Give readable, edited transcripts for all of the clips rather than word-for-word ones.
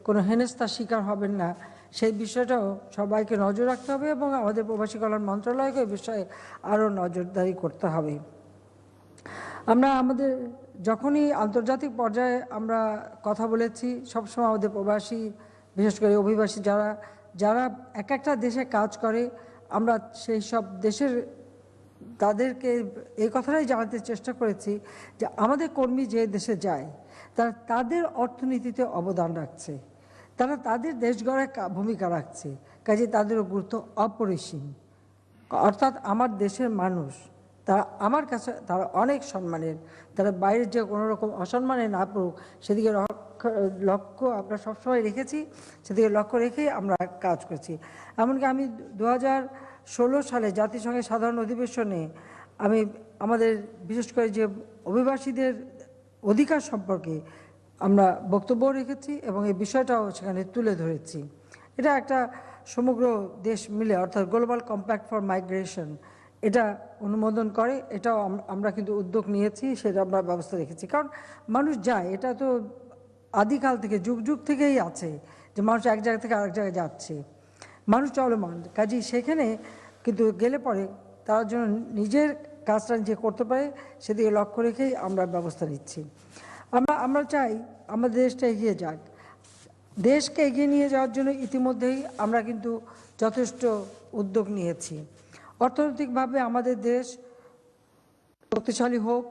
কোনো হেনস্থার শিকার হবেন না, সেই বিষয়টাও সবাইকে নজর রাখতে হবে এবং আমাদের প্রবাসী কল্যাণ মন্ত্রণালয়কে এই বিষয়ে আরও নজরদারি করতে হবে। আমরা আমাদের যখনই আন্তর্জাতিক পর্যায়ে আমরা কথা বলেছি, সবসময় আমাদের প্রবাসী, বিশেষ করে অভিবাসী যারা এক একটা দেশে কাজ করে, আমরা সেই সব দেশের তাদেরকে এই কথাটাই জানাতে চেষ্টা করেছি যে আমাদের কর্মী যে দেশে যায় তারা তাদের অর্থনীতিতে অবদান রাখছে, তারা তাদের দেশ গড়ায় ভূমিকা রাখছে, কাজে তাদেরও গুরুত্ব অপরিসীম। অর্থাৎ আমার দেশের মানুষ তারা আমার কাছে তারা অনেক সম্মানের, তারা বাইরের যে কোনো রকম অসম্মানে না পড়ুক সেদিকে লক্ষ্য আমরা সবসময় রেখেছি, সেদিকে লক্ষ্য রেখেই আমরা কাজ করছি। এমনকি আমি 2016 সালে জাতিসংঘের সাধারণ অধিবেশনে আমি আমাদের বিশেষ করে যে অভিবাসীদের অধিকার সম্পর্কে আমরা বক্তব্য রেখেছি এবং এই বিষয়টাও সেখানে তুলে ধরেছি। এটা একটা সমগ্র দেশ মিলে, অর্থাৎ গ্লোবাল কম্প্যাক্ট ফর মাইগ্রেশন, এটা অনুমোদন করে, এটাও আমরা কিন্তু উদ্যোগ নিয়েছি, সেটা আমরা ব্যবস্থা রেখেছি। কারণ মানুষ যায়, এটা তো আদিকাল থেকে যুগ যুগ থেকেই আছে যে মানুষ এক জায়গা থেকে আরেক জায়গায় যাচ্ছে, মানুষ চলমান, কাজেই সেখানে কিন্তু গেলে পরে তার জন্য নিজের কাজটা নিজে করতে পারে সেদিকে লক্ষ্য রেখেই আমরা ব্যবস্থা নিচ্ছি। আমরা চাই আমাদের দেশটা এগিয়ে যাক। দেশকে এগিয়ে নিয়ে যাওয়ার জন্য ইতিমধ্যেই আমরা কিন্তু যথেষ্ট উদ্যোগ নিয়েছি। অর্থনৈতিকভাবে আমাদের দেশ শক্তিশালী হোক,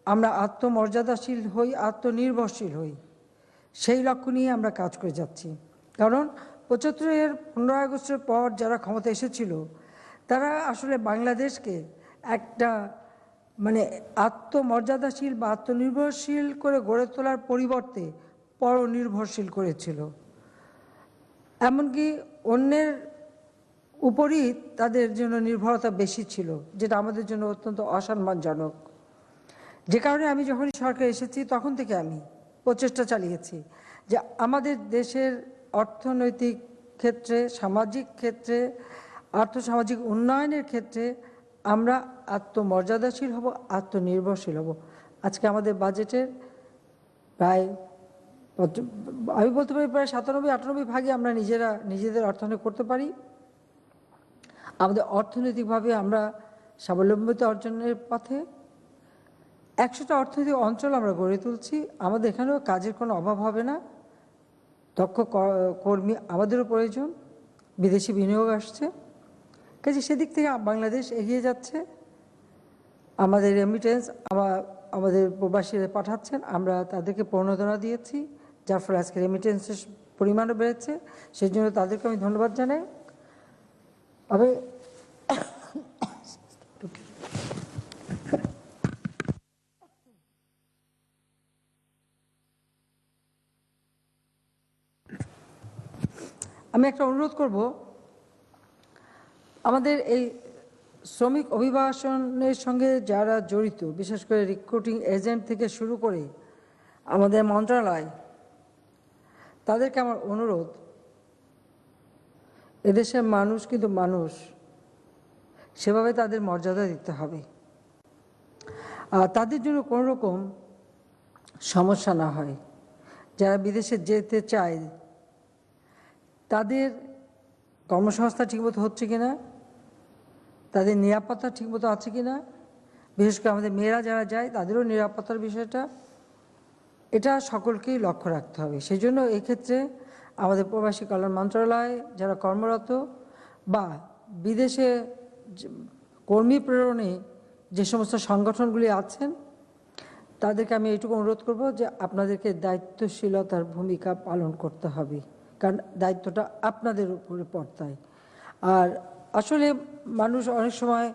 আমরা আত্মমর্যাদাশীল হই, আত্মনির্ভরশীল হই, সেই লক্ষ্য নিয়ে আমরা কাজ করে যাচ্ছি। কারণ 75-এর 15 আগস্টের পর যারা ক্ষমতা এসেছিল তারা আসলে বাংলাদেশকে একটা মানে আত্মমর্যাদাশীল বা আত্মনির্ভরশীল করে গড়ে তোলার পরিবর্তে পরনির্ভরশীল করেছিল। এমনকি অন্যের উপরই তাদের জন্য নির্ভরতা বেশি ছিল, যেটা আমাদের জন্য অত্যন্ত অসম্মানজনক। যে কারণে আমি যখনই সরকার এসেছি তখন থেকে আমি প্রচেষ্টা চালিয়েছি যে আমাদের দেশের অর্থনৈতিক ক্ষেত্রে, সামাজিক ক্ষেত্রে, আর্থসামাজিক উন্নয়নের ক্ষেত্রে আমরা আত্মমর্যাদাশীল হব, আত্মনির্ভরশীল হব। আজকে আমাদের বাজেটের প্রায় আমি বলতে পারি প্রায় 97-98 ভাগে আমরা নিজেদের অর্থনৈতিক করতে পারি। আমাদের অর্থনৈতিকভাবে আমরা স্বাবলম্বিতা অর্জনের পথে 100টা অর্থনৈতিক অঞ্চল আমরা গড়ে তুলছি। আমাদের এখানেও কাজের কোনো অভাব হবে না, দক্ষ কর্মী আমাদেরও প্রয়োজন, বিদেশি বিনিয়োগ আসছে, কাজে সেদিক থেকে বাংলাদেশ এগিয়ে যাচ্ছে। আমাদের রেমিটেন্স আমাদের প্রবাসীরা পাঠাচ্ছেন, আমরা তাদেরকে প্রণোদনা দিয়েছি, যার ফলে আজকে রেমিটেন্সের পরিমাণও বেড়েছে, সেই জন্য তাদেরকে আমি ধন্যবাদ জানাই। আমি একটা অনুরোধ করব, আমাদের এই শ্রমিক অভিবাসনের সঙ্গে যারা জড়িত, বিশেষ করে রিক্রুটিং এজেন্ট থেকে শুরু করে আমাদের মন্ত্রণালয়, তাদেরকে আমার অনুরোধ, এদেশের মানুষ কিন্তু মানুষ, সেভাবে তাদের মর্যাদা দিতে হবে, আর তাদের জন্য কোনো রকম সমস্যা না হয়। যারা বিদেশে যেতে চায় তাদের কর্মসংস্থান ঠিকমতো হচ্ছে কিনা, তাদের নিরাপত্তা ঠিকমতো আছে কিনা, বিশেষ করে আমাদের মেয়েরা যারা যায় তাদেরও নিরাপত্তার বিষয়টা, এটা সকলকেই লক্ষ্য রাখতে হবে। সেই জন্য এক্ষেত্রে আমাদের প্রবাসী কল্যাণ মন্ত্রণালয় যারা কর্মরত বা বিদেশে কর্মী প্রেরণে যে সমস্ত সংগঠনগুলি আছেন তাদেরকে আমি এইটুকু অনুরোধ করব যে আপনাদেরকে দায়িত্বশীলতার ভূমিকা পালন করতে হবে, কারণ দায়িত্বটা আপনাদের উপরে পড়তায়। আর আসলে মানুষ অনেক সময়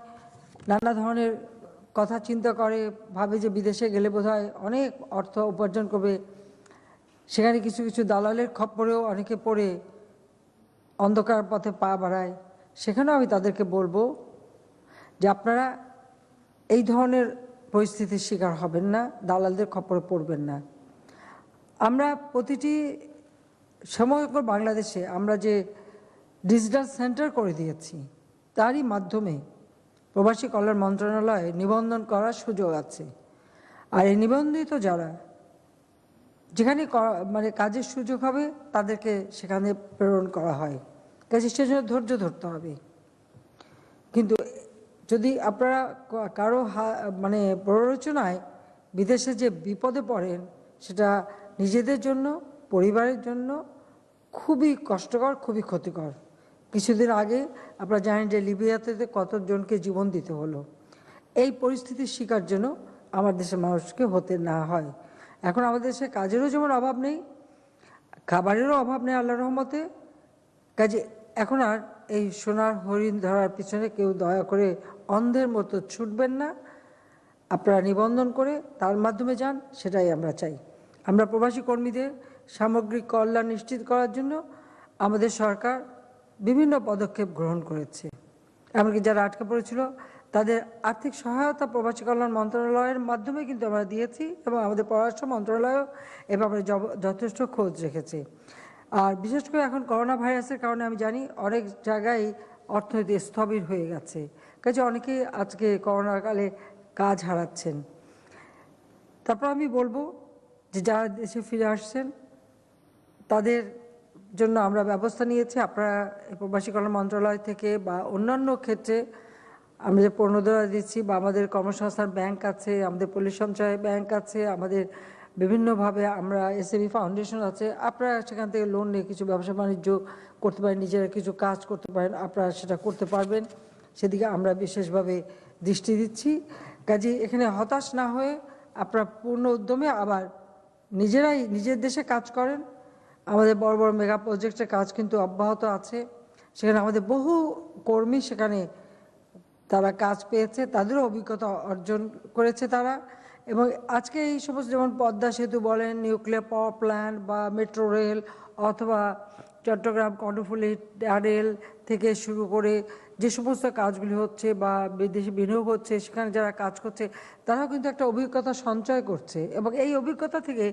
নানা ধরনের কথা চিন্তা করে, ভাবে যে বিদেশে গেলে বোধহয় অনেক অর্থ উপার্জন করবে, সেখানে কিছু কিছু দালালের খপ্পরেও অনেকে পড়ে অন্ধকার পথে পা বাড়ায়। সেখানেও আমি তাদেরকে বলবো যে আপনারা এই ধরনের পরিস্থিতির শিকার হবেন না, দালালদের খপ্পরে পড়বেন না। আমরা প্রতিটি সমগ্র বাংলাদেশে আমরা যে ডিজিটাল সেন্টার করে দিয়েছি, তারই মাধ্যমে প্রবাসী কল্যাণ মন্ত্রণালয়ে নিবন্ধন করার সুযোগ আছে। আর এই নিবন্ধিত যারা যেখানে মানে কাজের সুযোগ হবে তাদেরকে সেখানে প্রেরণ করা হয়। কাজে সেজন্য ধৈর্য ধরতে হবে। কিন্তু যদি আপনারা কারো মানে প্ররোচনায় বিদেশে যে বিপদে পড়েন, সেটা নিজেদের জন্য, পরিবারের জন্য খুবই কষ্টকর, খুবই ক্ষতিকর। কিছুদিন আগে আপনারা জানেন যে লিবিয়াতে কতজনকে জীবন দিতে হলো। এই পরিস্থিতির শিকার যেন আমার দেশের মানুষকে হতে না হয়। এখন আমাদের দেশে কাজেরও যেমন অভাব নেই, খাবারেরও অভাব নেই আল্লাহর রহমতে। কাজে এখন আর এই সোনার হরিণ ধরার পিছনে কেউ দয়া করে অন্ধের মতো ছুটবেন না। আপনারা নিবন্ধন করে তার মাধ্যমে যান, সেটাই আমরা চাই। আমরা প্রবাসী কর্মীদের সামগ্রিক কল্যাণ নিশ্চিত করার জন্য আমাদের সরকার বিভিন্ন পদক্ষেপ গ্রহণ করেছে। এমনকি যারা আটকে পড়েছিল তাদের আর্থিক সহায়তা প্রবাসী কল্যাণ মন্ত্রণালয়ের মাধ্যমে কিন্তু আমরা দিয়েছি, এবং আমাদের পররাষ্ট্র মন্ত্রণালয়ও এ ব্যাপারে যথেষ্ট খোঁজ রেখেছে। আর বিশেষ করে এখন করোনা ভাইরাসের কারণে আমি জানি অনেক জায়গায় অর্থনীতি স্থবির হয়ে গেছে। কাজে অনেকেই আজকে করোনার কালে কাজ হারাচ্ছেন। তারপর আমি বলবো যে যারা দেশে ফিরে আসছেন তাদের জন্য আমরা ব্যবস্থা নিয়েছি। আপনারা প্রবাসী কল্যাণ মন্ত্রণালয় থেকে বা অন্যান্য ক্ষেত্রে আমরা যে প্রণোদনা দিচ্ছি, বা আমাদের কর্মসংস্থান ব্যাংক আছে, আমাদের পল্লী সঞ্চয় ব্যাংক আছে, আমাদের বিভিন্নভাবে আমরা এসএমই ফাউন্ডেশন আছে, আপনারা সেখান থেকে লোন নিয়ে কিছু ব্যবসা বাণিজ্য করতে পারেন, নিজেরা কিছু কাজ করতে পারেন, আপনারা সেটা করতে পারবেন। সেদিকে আমরা বিশেষভাবে দৃষ্টি দিচ্ছি। কাজে এখানে হতাশ না হয়ে আপনারা পূর্ণ উদ্যমে আবার নিজেরাই নিজের দেশে কাজ করেন। আমাদের বড় বড় মেগা প্রজেক্টের কাজ কিন্তু অব্যাহত আছে। সেখানে আমাদের বহু কর্মী সেখানে তারা কাজ পেয়েছে, তাদেরও অভিজ্ঞতা অর্জন করেছে তারা। এবং আজকে এই সমস্ত যেমন পদ্মা সেতু বলেন, নিউক্লিয়ার পাওয়ার প্ল্যান্ট বা মেট্রো রেল, অথবা চট্টগ্রাম কর্ণফুলী টানেল থেকে শুরু করে যে সমস্ত কাজগুলি হচ্ছে বা বিদেশি বিনিয়োগ হচ্ছে, সেখানে যারা কাজ করছে তারাও কিন্তু একটা অভিজ্ঞতা সঞ্চয় করছে, এবং এই অভিজ্ঞতা থেকে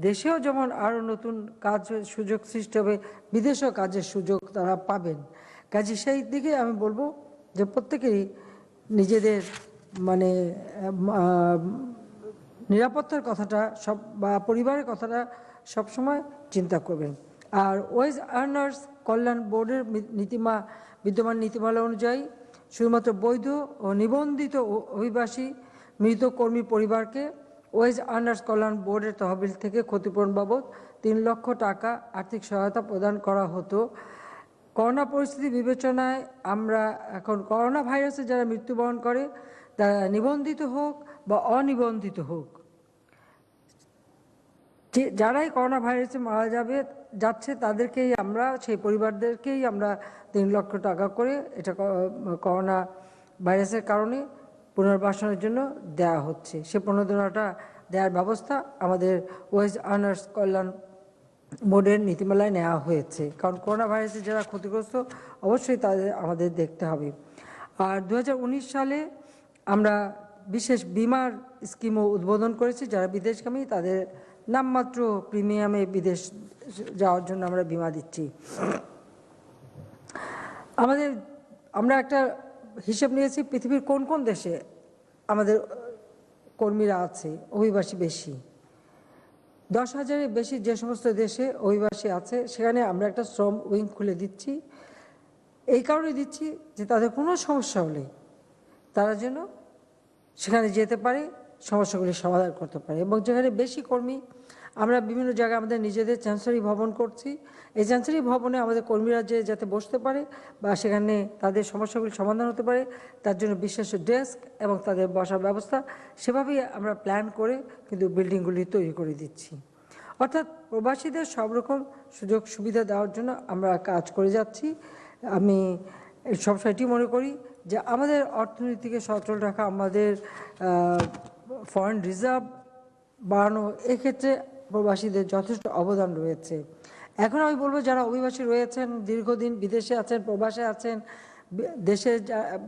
দেশেও যেমন আরও নতুন কাজ সুযোগ সৃষ্টি হবে, বিদেশেও কাজের সুযোগ তারা পাবেন। কাজে সেই দিকে আমি বলবো যে প্রত্যেকেরই নিজেদের মানে নিরাপত্তার কথাটা বা পরিবারের কথাটা সবসময় চিন্তা করবেন। আর ওয়েজ আর্নার্স কল্যাণ বোর্ডের বিদ্যমান নীতিমালা অনুযায়ী শুধুমাত্র বৈধ ও নিবন্ধিত অভিবাসী মৃত কর্মী পরিবারকে ওয়েজ আর্নার্স কল্যাণ বোর্ডের তহবিল থেকে ক্ষতিপূরণ বাবদ ৩ লক্ষ টাকা আর্থিক সহায়তা প্রদান করা হতো। করোনা পরিস্থিতি বিবেচনায় আমরা এখন করোনা ভাইরাসে যারা মৃত্যুবরণ করে, তারা নিবন্ধিত হোক বা অনিবন্ধিত হোক, যারাই করোনা ভাইরাসে মারা যাচ্ছে তাদেরকেই আমরা, সেই পরিবারদেরকেই আমরা ৩ লক্ষ টাকা করে এটা করোনা ভাইরাসের কারণে পুনর্বাসনের জন্য দেওয়া হচ্ছে। সে প্রণোদনাটা দেওয়ার ব্যবস্থা আমাদের ওয়েজ আর্নার্স কল্যাণ বোর্ডের নীতিমালায় নেওয়া হয়েছে। কারণ করোনা ভাইরাসে যারা ক্ষতিগ্রস্ত অবশ্যই তাদের আমাদের দেখতে হবে। আর 2019 সালে আমরা বিশেষ বিমার স্কিমও উদ্বোধন করেছি। যারা বিদেশগামী তাদের নামমাত্র প্রিমিয়ামে বিদেশ যাওয়ার জন্য আমরা বিমা দিচ্ছি। আমরা একটা হিসেব নিয়েছি পৃথিবীর কোন কোন দেশে আমাদের কর্মীরা আছে, অভিবাসী বেশি। 10,000-এর বেশি যে সমস্ত দেশে অভিবাসী আছে, সেখানে আমরা একটা শ্রম উইং খুলে দিচ্ছি। এই কারণে দিচ্ছি যে তাদের কোনো সমস্যা হলে তারা যেন সেখানে যেতে পারে, সমস্যাগুলি সমাধান করতে পারে। এবং যেখানে বেশি কর্মী, আমরা বিভিন্ন জায়গায় আমাদের নিজেদের চ্যান্সেলারি ভবন করছি। এই চ্যান্সেলারি ভবনে আমাদের কর্মীরা যাতে বসতে পারে বা সেখানে তাদের সমস্যাগুলি সমাধান হতে পারে, তার জন্য বিশেষ ডেস্ক এবং তাদের বসার ব্যবস্থা সেভাবেই আমরা প্ল্যান করে কিন্তু বিল্ডিংগুলি তৈরি করে দিচ্ছি। অর্থাৎ প্রবাসীদের সব রকম সুযোগ সুবিধা দেওয়ার জন্য আমরা কাজ করে যাচ্ছি। আমি সবসময় এটি মনে করি যে আমাদের অর্থনীতিকে সচল রাখা, আমাদের ফরেন রিজার্ভ বাড়ানো, এক্ষেত্রে প্রবাসীদের যথেষ্ট অবদান রয়েছে। এখন আমি বলবো যারা অভিবাসী রয়েছেন, দীর্ঘদিন বিদেশে আছেন, প্রবাসে আছেন, দেশে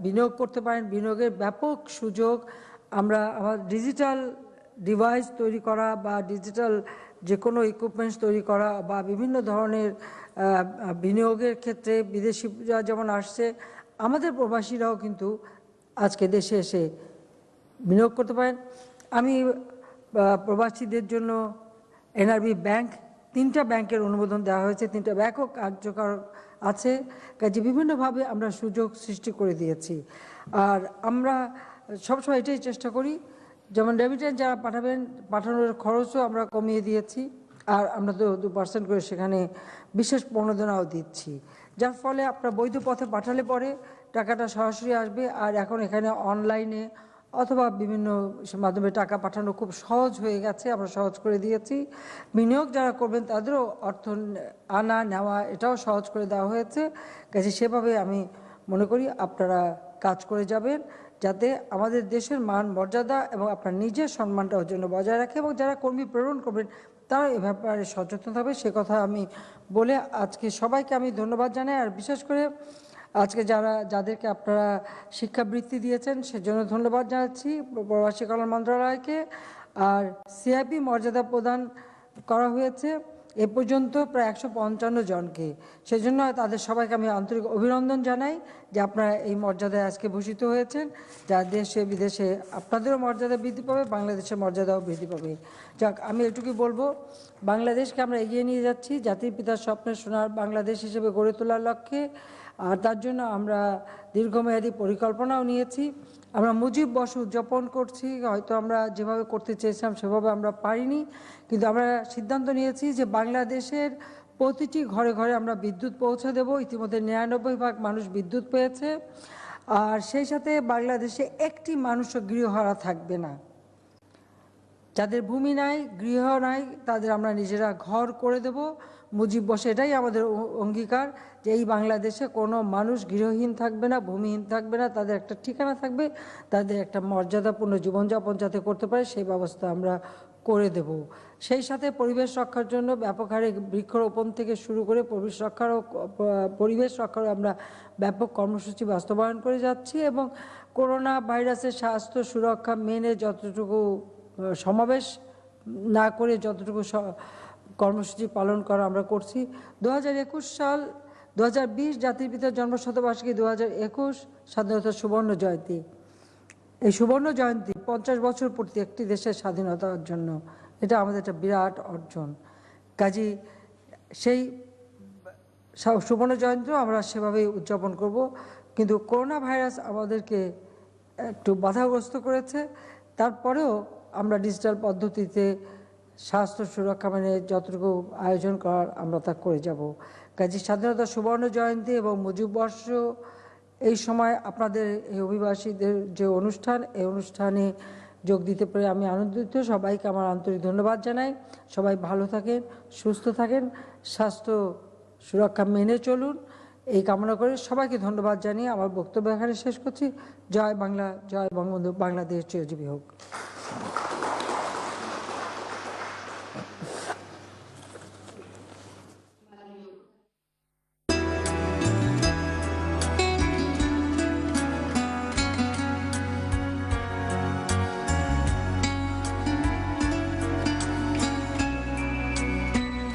বিনিয়োগ করতে পারেন, বিনিয়োগের ব্যাপক সুযোগ আমরা আমার ডিজিটাল ডিভাইস তৈরি করা বা ডিজিটাল যে কোনো ইকুইপমেন্টস তৈরি করা বা বিভিন্ন ধরনের বিনিয়োগের ক্ষেত্রে বিদেশিরা যেমন আসছে, আমাদের প্রবাসীরাও কিন্তু আজকে দেশে এসে বিনিয়োগ করতে পারেন। আমি প্রবাসীদের জন্য এনআরবি ব্যাংক, 3টা ব্যাংকের অনুমোদন দেওয়া হয়েছে, 3টা ব্যাংকও কার্যকর আছে। কাজে বিভিন্নভাবে আমরা সুযোগ সৃষ্টি করে দিয়েছি। আর আমরা সবসময় এটাই চেষ্টা করি, যেমন রেমিটেন্স যারা পাঠাবেন, পাঠানোর খরচও আমরা কমিয়ে দিয়েছি। আর আমরা তো 2% করে সেখানে বিশেষ প্রণোদনাও দিচ্ছি, যার ফলে আপনার বৈধ পথে পাঠালে পরে টাকাটা সরাসরি আসবে। আর এখন এখানে অনলাইনে অথবা বিভিন্ন মাধ্যমে টাকা পাঠানো খুব সহজ হয়ে গেছে, আমরা সহজ করে দিয়েছি। বিনিয়োগ যারা করবেন তাদেরও অর্থ আনা নেওয়া এটাও সহজ করে দেওয়া হয়েছে। কাজে সেভাবে আমি মনে করি আপনারা কাজ করে যাবেন, যাতে আমাদের দেশের মান মর্যাদা এবং আপনার নিজের সম্মানটাও যেন বজায় রাখে, এবং যারা কর্মী প্রেরণ করবেন তারা এ ব্যাপারে সচেতন হবে। সে কথা আমি বলে আজকে সবাইকে আমি ধন্যবাদ জানাই। আর বিশেষ করে আজকে যাদেরকে আপনারা শিক্ষাবৃত্তি দিয়েছেন সেজন্য ধন্যবাদ জানাচ্ছি প্রবাসী কল্যাণ মন্ত্রণালয়কে। আর সিআইপি মর্যাদা প্রদান করা হয়েছে এ পর্যন্ত প্রায় 155 জনকে, সেজন্য তাদের সবাইকে আমি আন্তরিক অভিনন্দন জানাই যে আপনারা এই মর্যাদায় আজকে ভূষিত হয়েছেন। যা দেশে বিদেশে আপনাদেরও মর্যাদা বৃদ্ধি পাবে, বাংলাদেশের মর্যাদাও বৃদ্ধি পাবে। যাক, আমি এটুকুই বলবো, বাংলাদেশকে আমরা এগিয়ে নিয়ে যাচ্ছি জাতির পিতার স্বপ্নের সোনার বাংলাদেশ হিসেবে গড়ে তোলার লক্ষ্যে। আর তার জন্য আমরা দীর্ঘমেয়াদী পরিকল্পনাও নিয়েছি। আমরা মুজিব বর্ষ উদযাপন করছি, হয়তো আমরা যেভাবে করতে চেয়েছিলাম সেভাবে আমরা পারিনি, কিন্তু আমরা সিদ্ধান্ত নিয়েছি যে বাংলাদেশের প্রতিটি ঘরে ঘরে আমরা বিদ্যুৎ পৌঁছে দেব। ইতিমধ্যে 99% মানুষ বিদ্যুৎ পেয়েছে। আর সেই সাথে বাংলাদেশে একটি মানুষও গৃহহারা থাকবে না। যাদের ভূমি নাই, গৃহ নাই, তাদের আমরা নিজেরা ঘর করে দেব। মুজিব বসে এটাই আমাদের অঙ্গীকার যে এই বাংলাদেশে কোনো মানুষ গৃহহীন থাকবে না, ভূমিহীন থাকবে না, তাদের একটা ঠিকানা থাকবে, তাদের একটা মর্যাদাপূর্ণ জীবনযাপন যাতে করতে পারে সেই ব্যবস্থা আমরা করে দেব। সেই সাথে পরিবেশ রক্ষার জন্য ব্যাপক হারে বৃক্ষরোপণ থেকে শুরু করে পরিবেশ রক্ষারও আমরা ব্যাপক কর্মসূচি বাস্তবায়ন করে যাচ্ছি। এবং করোনা ভাইরাসের স্বাস্থ্য সুরক্ষা মেনে যতটুকু সমাবেশ না করে যতটুকু কর্মসূচি পালন করা আমরা করছি। 2021 সাল 2020 জাতির পিতার জন্মশতবার্ষিকী, 2021 স্বাধীনতা সুবর্ণ জয়ন্তী। এই সুবর্ণ জয়ন্তী 50 বছর পূর্তি একটি দেশের স্বাধীনতার জন্য, এটা আমাদের একটা বিরাট অর্জন। কাজী সেই সুবর্ণ জয়ন্তীও আমরা সেভাবেই উদযাপন করব। কিন্তু করোনা ভাইরাস আমাদেরকে একটু বাধাগ্রস্ত করেছে, তারপরেও আমরা ডিজিটাল পদ্ধতিতে স্বাস্থ্য সুরক্ষা মানে যতটুকু আয়োজন করার আমরা তা করে যাব। কাজী স্বাধীনতা সুবর্ণ জয়ন্তী এবং মুজিব বর্ষ, এই সময় আপনাদের এই অভিবাসীদের যে অনুষ্ঠান, এই অনুষ্ঠানে যোগ দিতে পেরে আমি আনন্দিত। সবাইকে আমার আন্তরিক ধন্যবাদ জানাই। সবাই ভালো থাকেন, সুস্থ থাকেন, স্বাস্থ্য সুরক্ষা মেনে চলুন, এই কামনা করে সবাইকে ধন্যবাদ জানিয়ে আমার বক্তব্য এখানে শেষ করছি। জয় বাংলা, জয় বঙ্গবন্ধু, বাংলাদেশ চিরজীবী হোক।